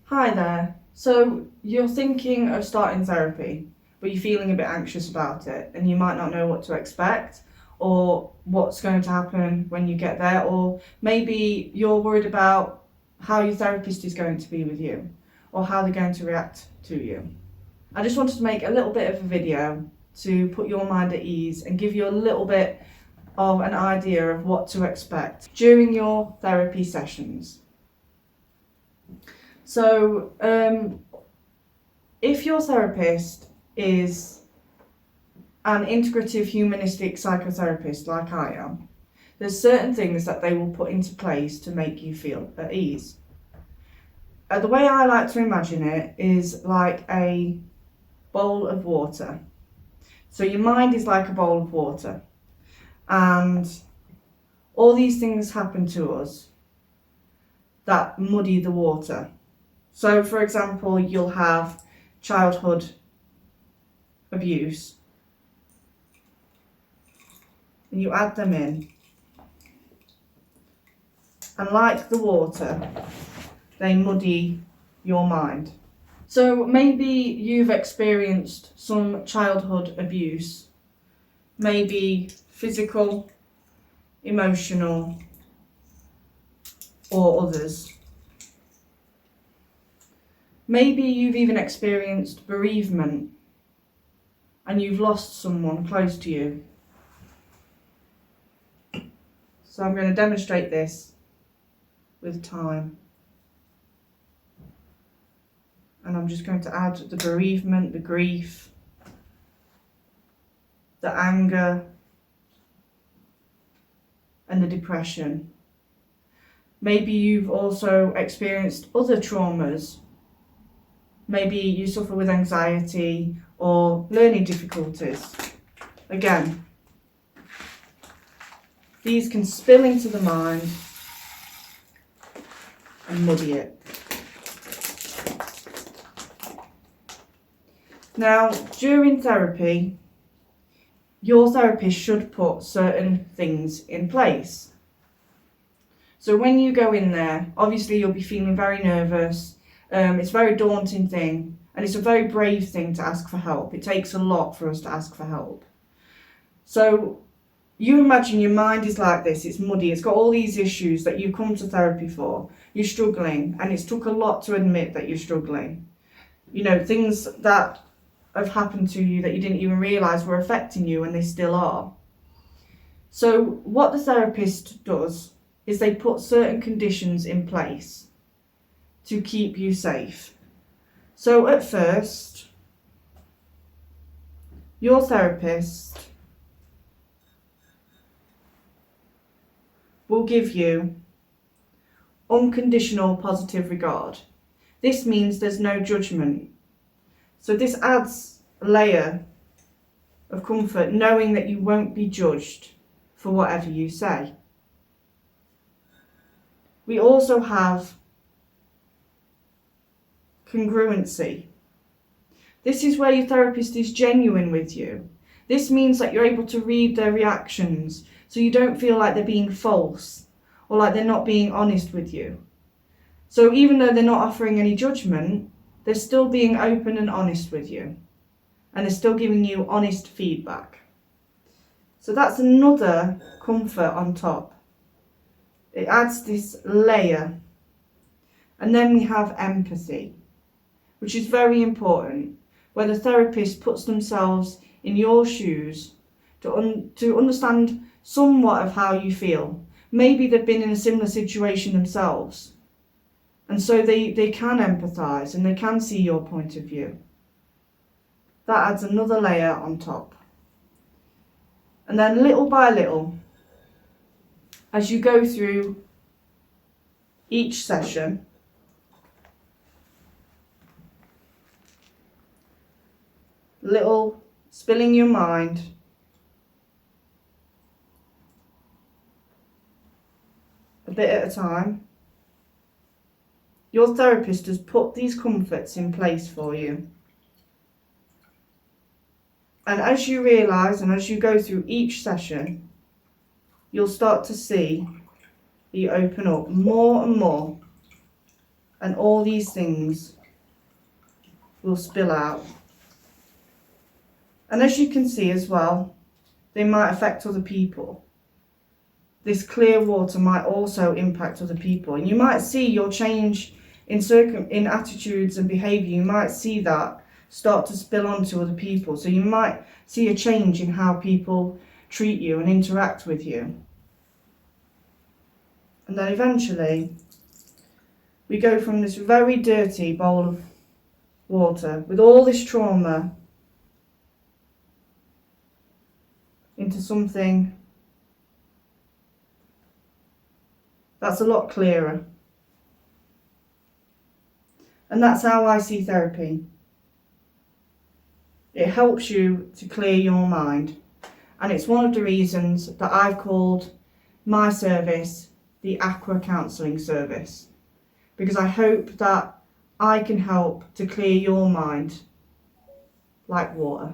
Hi there. So you're thinking of starting therapy, but you're feeling a bit anxious about it and you might not know what to expect or what's going to happen when you get there, or maybe you're worried about how your therapist is going to be with you or how they're going to react to you. I just wanted to make a little bit of a video to put your mind at ease and give you a little bit of an idea of what to expect during your therapy sessions. So, if your therapist is an integrative humanistic psychotherapist like I am, there's certain things that they will put into place to make you feel at ease. The way I like to imagine it is like a bowl of water. So your mind is like a bowl of water, and all these things happen to us that muddy the water. So, for example, you'll have childhood abuse, and you add them in, and like the water, they muddy your mind. So maybe you've experienced some childhood abuse, maybe physical, emotional, or others. Maybe you've even experienced bereavement and you've lost someone close to you. So I'm going to demonstrate this with time. And I'm just going to add the bereavement, the grief, the anger, and the depression. Maybe you've also experienced other traumas. Maybe you suffer with anxiety or learning difficulties. Again, these can spill into the mind and muddy it. Now, during therapy, your therapist should put certain things in place. So when you go in there, obviously you'll be feeling very nervous. It's a very daunting thing, and it's a very brave thing to ask for help. It takes a lot for us to ask for help. So you imagine your mind is like this, it's muddy, it's got all these issues that you come to therapy for. You're struggling, and it's took a lot to admit that you're struggling. You know, things that have happened to you that you didn't even realise were affecting you, and they still are. So what the therapist does is they put certain conditions in place to keep you safe. So at first, your therapist will give you unconditional positive regard. This means there's no judgment. So this adds a layer of comfort, knowing that you won't be judged for whatever you say. We also have congruency. This is where your therapist is genuine with you. This means that you're able to read their reactions, so you don't feel like they're being false or like they're not being honest with you. So even though they're not offering any judgment, they're still being open and honest with you, and they're still giving you honest feedback. So that's another comfort on top. It adds this layer. And then we have empathy, which is very important, where the therapist puts themselves in your shoes to understand somewhat of how you feel. Maybe they've been in a similar situation themselves, and so they can empathise and they can see your point of view. That adds another layer on top. And then little by little, as you go through each session, little spilling your mind, a bit at a time, your therapist has put these comforts in place for you. And as you realise and as you go through each session, you'll start to see you open up more and more and all these things will spill out. And as you can see as well, they might affect other people. This clear water might also impact other people, and you might see your change in attitudes and behaviour. You might see that start to spill onto other people. So you might see a change in how people treat you and interact with you. And then eventually we go from this very dirty bowl of water with all this trauma into something that's a lot clearer. And that's how I see therapy. It helps you to clear your mind. And it's one of the reasons that I've called my service the Aqua Counselling Service. Because I hope that I can help to clear your mind like water.